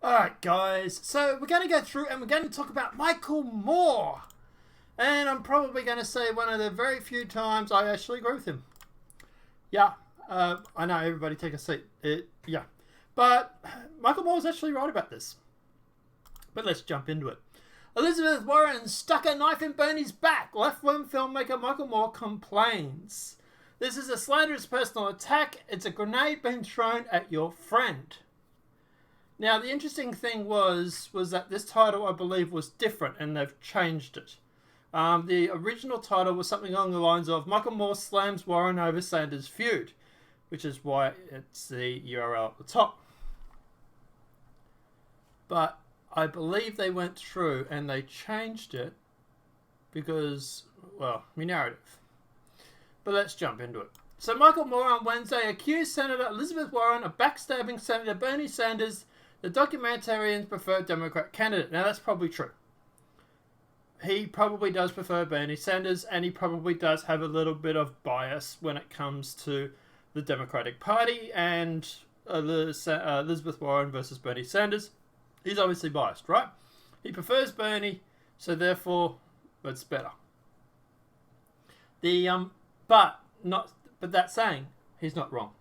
Alright guys, so we're going to go through and we're going to talk about Michael Moore. And I'm probably going to say one of the very few times I actually agree with him. Yeah, I know, everybody take a seat. Yeah, but Michael Moore was actually right about this. But let's jump into it. Elizabeth Warren stuck a knife in Bernie's back. Left-wing filmmaker Michael Moore complains. This is a slanderous personal attack. It's a grenade being thrown at your friend. Now, the interesting thing was that this title, I believe, was different, and they've changed it. The original title was something along the lines of Michael Moore slams Warren over Sanders' feud, which is why it's the URL at the top. But I believe they went through and they changed it because, well, my narrative. But let's jump into it. So Michael Moore on Wednesday accused Senator Elizabeth Warren of backstabbing Senator Bernie Sanders, the documentarian's preferred Democrat candidate. Now, that's probably true. He probably does prefer Bernie Sanders, and he probably does have a little bit of bias when it comes to the Democratic Party and Elizabeth Warren versus Bernie Sanders. He's obviously biased, right? He prefers Bernie, so therefore, it's better. But that saying, he's not wrong.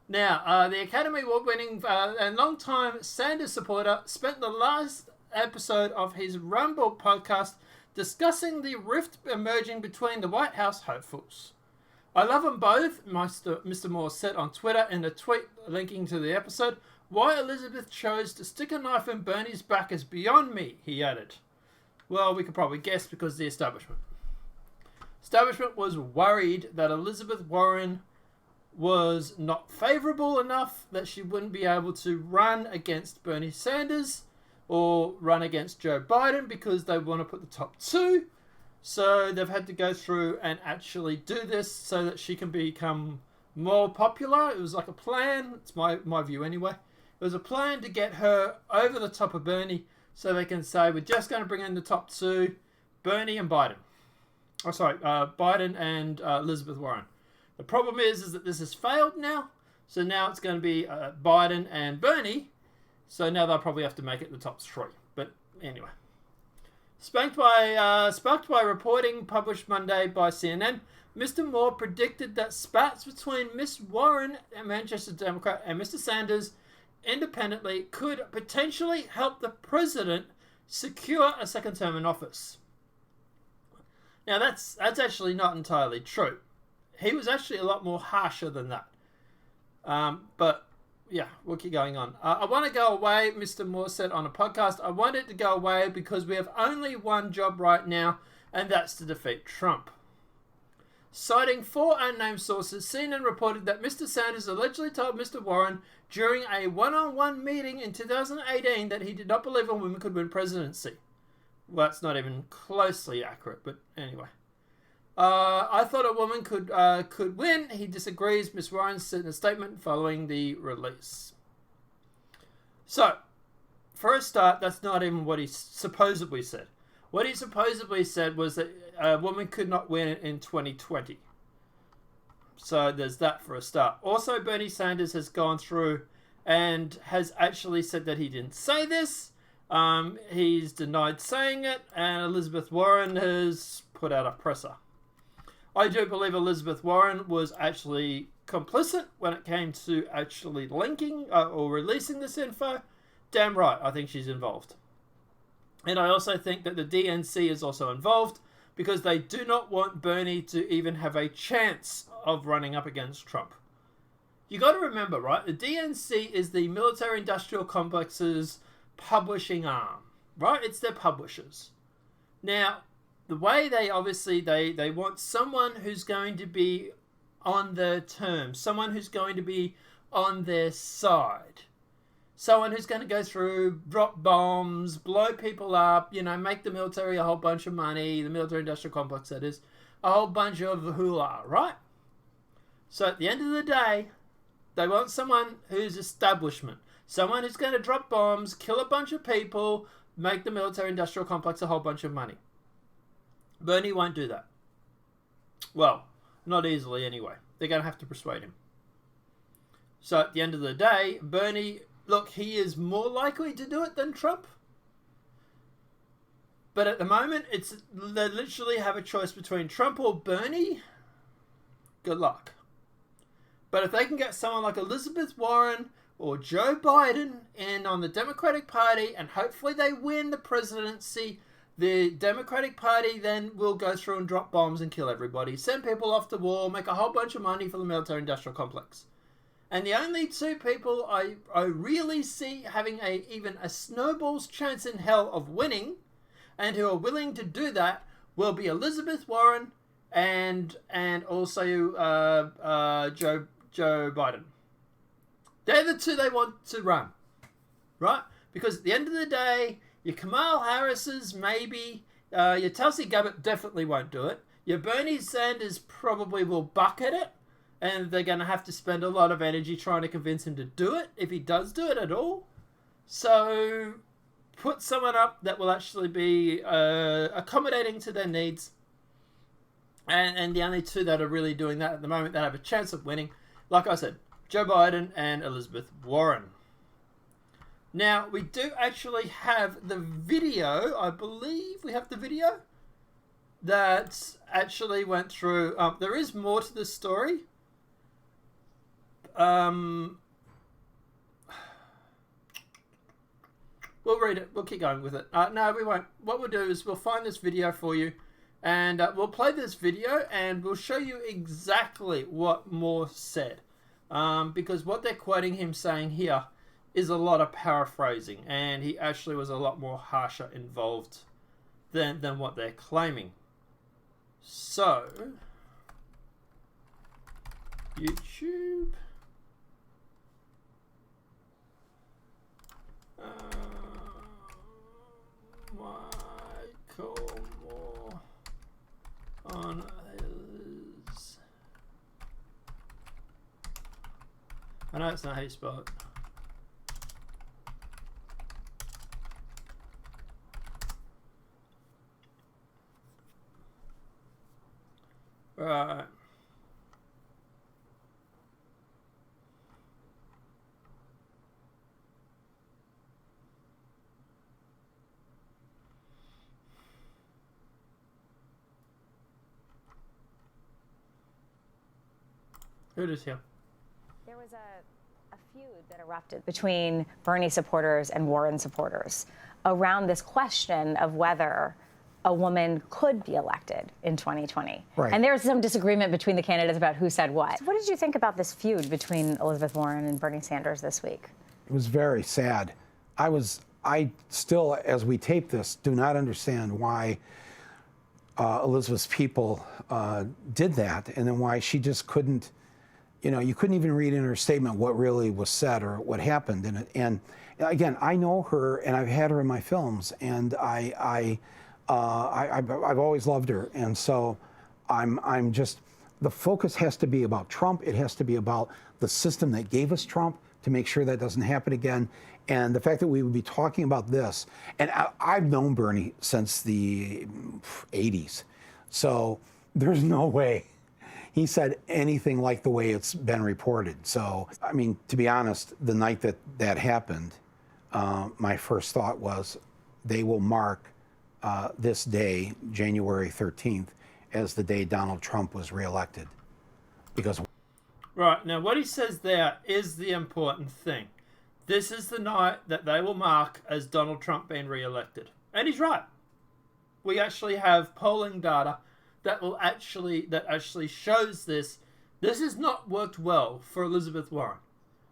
Now, the Academy Award-winning and long-time Sanders supporter spent the last episode of his Rumble podcast discussing the rift emerging between the White House hopefuls. I love them both, Mr. Moore said on Twitter in a tweet linking to the episode. Why Elizabeth chose to stick a knife in Bernie's back is beyond me, he added. Well, we could probably guess because the establishment. Establishment was worried that Elizabeth Warren was not favourable enough that she wouldn't be able to run against Bernie Sanders or run against Joe Biden because they want to put the top two. So they've had to go through and actually do this so that she can become more popular. It was like a plan. It's my view anyway. It was a plan to get her over the top of Bernie so they can say, we're just going to bring in the top two, Bernie and Biden. Oh, sorry, Biden and Elizabeth Warren. The problem is that this has failed now. So now it's going to be Biden and Bernie. So now they'll probably have to make it the top three. But anyway. Sparked by reporting published Monday by CNN, Mr. Moore predicted that spats between Miss Warren, a Manchester Democrat, and Mr. Sanders independently could potentially help the president secure a second term in office. Now that's actually not entirely true. He was actually a lot more harsher than that. But yeah, we'll keep going on. I want to go away, Mr. Moore said on a podcast. I want it to go away because we have only one job right now, and that's to defeat Trump. Citing 4 unnamed sources, CNN reported that Mr. Sanders allegedly told Mr. Warren during a one-on-one meeting in 2018 that he did not believe a woman could win presidency. Well, that's not even closely accurate, but anyway. I thought a woman could win. He disagrees, Ms. Warren said in a statement following the release. So, for a start, that's not even what he supposedly said. What he supposedly said was that a woman could not win in 2020. So there's that for a start. Also, Bernie Sanders has gone through and has actually said that he didn't say this. He's denied saying it, and Elizabeth Warren has put out a presser. I do believe Elizabeth Warren was actually complicit when it came to actually linking or releasing this info. Damn right, I think she's involved. And I also think that the DNC is also involved because they do not want Bernie to even have a chance of running up against Trump. You got to remember, right? The DNC is the military-industrial complex's publishing arm, right? It's their publishers. Now, the way they obviously, they want someone who's going to be on their terms, someone who's going to be on their side, someone who's going to go through, drop bombs, blow people up, make the military a whole bunch of money, the military-industrial complex, that is, a whole bunch of hoolah, right? So at the end of the day, they want someone who's establishment, someone who's going to drop bombs, kill a bunch of people, make the military-industrial complex a whole bunch of money. Bernie won't do that. Well, not easily anyway. They're going to have to persuade him. So at the end of the day, Bernie look, he is more likely to do it than Trump. But at the moment, they literally have a choice between Trump or Bernie. Good luck. But if they can get someone like Elizabeth Warren or Joe Biden in on the Democratic Party, and hopefully they win the presidency, the Democratic Party then will go through and drop bombs and kill everybody, send people off to war, make a whole bunch of money for the military-industrial complex. And the only two people I really see having even a snowball's chance in hell of winning, and who are willing to do that, will be Elizabeth Warren and also Joe Biden. They're the two they want to run, right? Because at the end of the day, your Kamala Harris's maybe, your Tulsi Gabbard definitely won't do it. Your Bernie Sanders probably will bucket it, and they're going to have to spend a lot of energy trying to convince him to do it, if he does do it at all. So put someone up that will actually be accommodating to their needs. And the only two that are really doing that at the moment that have a chance of winning, like I said, Joe Biden and Elizabeth Warren. Now, we do actually have the video, I believe we have the video, that actually went through. There is more to this story. We'll read it. We'll keep going with it. No, we won't. What we'll do is we'll find this video for you, and we'll play this video, and we'll show you exactly what Moore said. Because what they're quoting him saying here is a lot of paraphrasing, and he actually was a lot more harsher involved than what they're claiming. So, YouTube. Michael Moore on his... I know it's not how you spell it. Right. Here it is here. There was a feud that erupted between Bernie supporters and Warren supporters around this question of whether a woman could be elected in 2020. Right. And there was some disagreement between the candidates about who said what. So what did you think about this feud between Elizabeth Warren and Bernie Sanders this week? It was very sad. I still, as we tape this, do not understand why Elizabeth's people did that, and then why she just couldn't, you couldn't even read in her statement what really was said or what happened in it. And again, I know her, and I've had her in my films, and I've always loved her, and so I'm just, the focus has to be about Trump. It has to be about the system that gave us Trump to make sure that doesn't happen again. And the fact that we would be talking about this, and I've known Bernie since the 80s, so there's no way he said anything like the way it's been reported. So, I mean, to be honest, the night that happened, my first thought was they will mark this day, January 13th, as the day Donald Trump was reelected. Because right, now what he says there is the important thing. This is the night that they will mark as Donald Trump being reelected. And he's right. We actually have polling data that actually shows this. This has not worked well for Elizabeth Warren.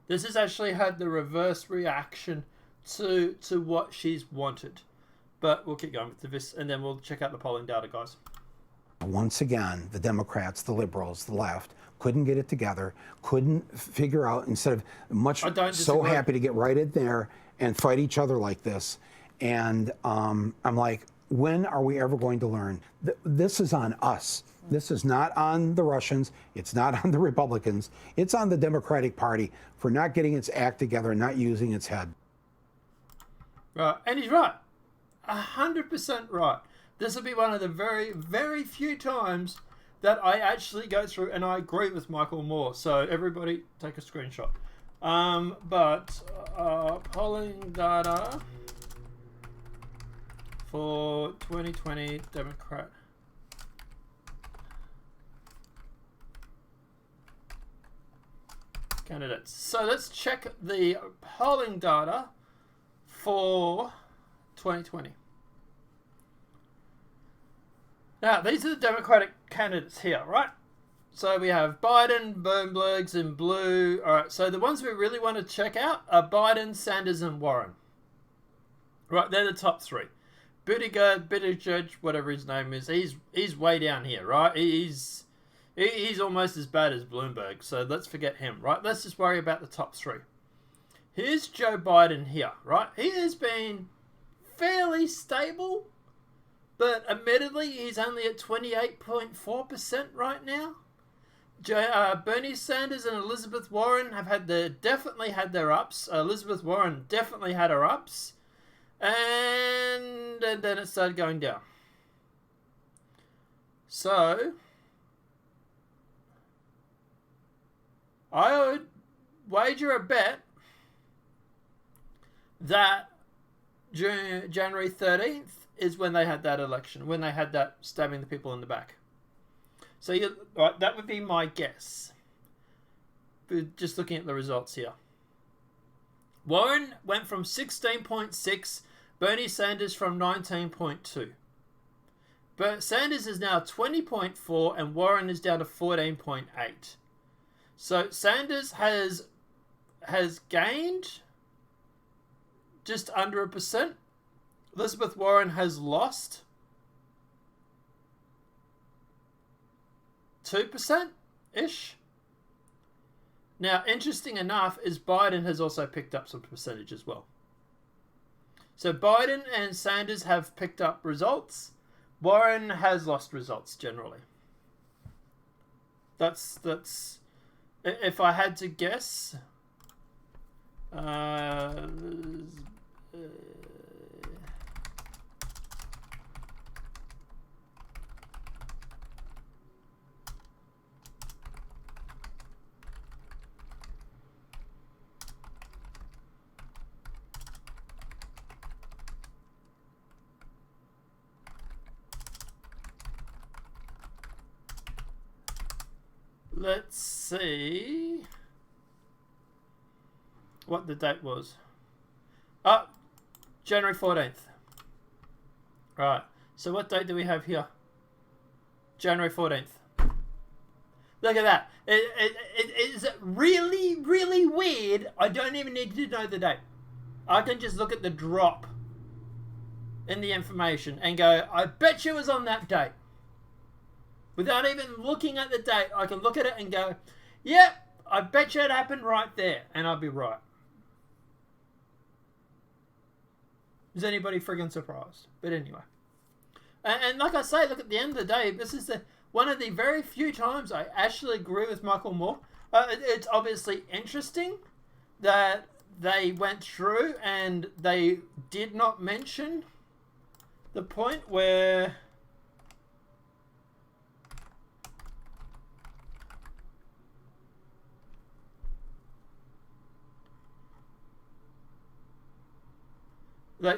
This has actually had the reverse reaction to what she's wanted. But we'll keep going with this, and then we'll check out the polling data, guys. once again, the Democrats, the liberals, the left, couldn't get it together, couldn't figure out, instead of so happy to get right in there and fight each other like this. And I'm like, when are we ever going to learn? This is on us. This is not on the Russians. It's not on the Republicans. It's on the Democratic Party for not getting its act together and not using its head. Right, and he's right. 100% right. This will be one of the very, very few times that I actually go through and I agree with Michael Moore. So everybody take a screenshot. But polling data for 2020 Democrat. Candidates. So let's check the polling data for 2020. Now, these are the Democratic candidates here, right? So we have Biden, Bloomberg's in blue. All right, so the ones we really want to check out are Biden, Sanders, and Warren. Right, they're the top three. Buttigieg, whatever his name is, he's way down here, right? He's almost as bad as Bloomberg, so let's forget him, right? Let's just worry about the top three. Here's Joe Biden here, right? He has been fairly stable, but admittedly, he's only at 28.4% right now. Bernie Sanders and Elizabeth Warren have definitely had their ups. Elizabeth Warren definitely had her ups, and then it started going down. So I would wager a bet that January 13th is when they had that election, when they had that stabbing the people in the back. So right, that would be my guess. Just looking at the results here. Warren went from 16.6, Bernie Sanders from 19.2. But Sanders is now 20.4 and Warren is down to 14.8. So Sanders has gained just under 1%. Elizabeth Warren has lost 2%-ish. Now, interesting enough is Biden has also picked up some percentage as well. So Biden and Sanders have picked up results. Warren has lost results generally. That's if I had to guess. Let's see what the date was. January 14th. Right. So what date do we have here? January 14th. Look at that. It is really, really weird. I don't even need to know the date. I can just look at the drop in the information and go, I bet you it was on that date. Without even looking at the date, I can look at it and go, yep, I bet you it happened right there. And I'll be right. Is anybody friggin' surprised? But anyway. And like I say, look, at the end of the day, this is one of the very few times I actually agree with Michael Moore. It's obviously interesting that they went through and they did not mention the point where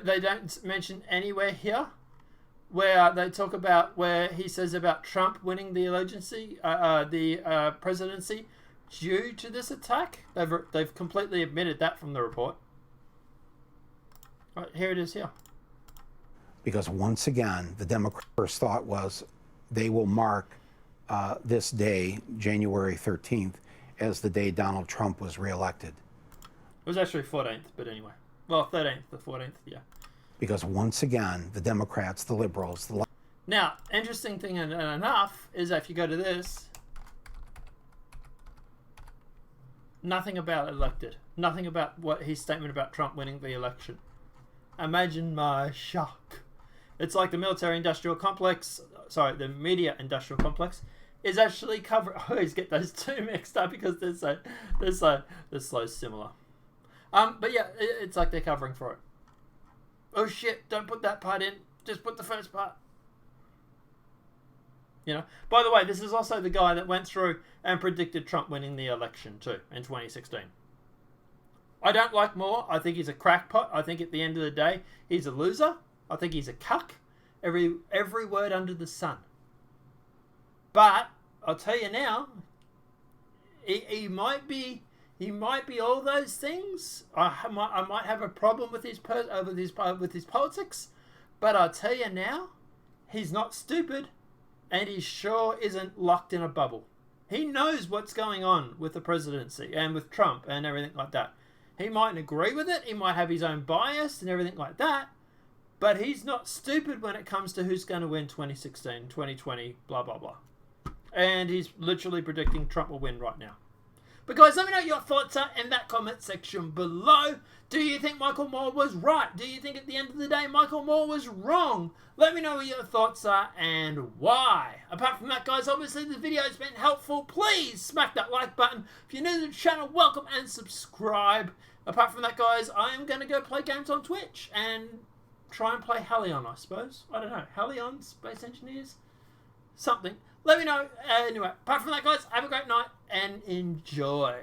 they don't mention anywhere here where they talk about where he says about Trump winning the presidency due to this attack. They've completely admitted that from the report. Right, here it is here. Because once again, the Democrats' first thought was they will mark this day, January 13th, as the day Donald Trump was reelected. It was actually 14th, but anyway. Well, 13th, the 14th, yeah. Because once again, the Democrats, the liberals, Now, interesting thing enough is that if you go to this, nothing about elected. Nothing about what his statement about Trump winning the election. Imagine my shock. It's like the media-industrial complex is actually covering. I always get those two mixed up because they're so similar. But yeah, it's like they're covering for it. Oh shit! Don't put that part in. Just put the first part. You know. By the way, this is also the guy that went through and predicted Trump winning the election too in 2016. I don't like Moore. I think he's a crackpot. I think at the end of the day, he's a loser. I think he's a cuck. Every word under the sun. But I'll tell you now, he might be all those things. I might have a problem with his politics, but I'll tell you now, he's not stupid, and he sure isn't locked in a bubble. He knows what's going on with the presidency and with Trump and everything like that. He mightn't agree with it. He might have his own bias and everything like that. But he's not stupid when it comes to who's going to win 2016, 2020, blah, blah, blah. And he's literally predicting Trump will win right now. But guys, let me know what your thoughts are in that comment section below. Do you think Michael Moore was right? Do you think at the end of the day Michael Moore was wrong? Let me know what your thoughts are and why. Apart from that, guys, obviously the video has been helpful. Please smack that like button. If you're new to the channel, welcome and subscribe. Apart from that, guys, I am going to go play games on Twitch and try and play Hellion, I suppose. I don't know. Hellion, Space Engineers? Something. Let me know. Anyway, apart from that, guys, have a great night and enjoy.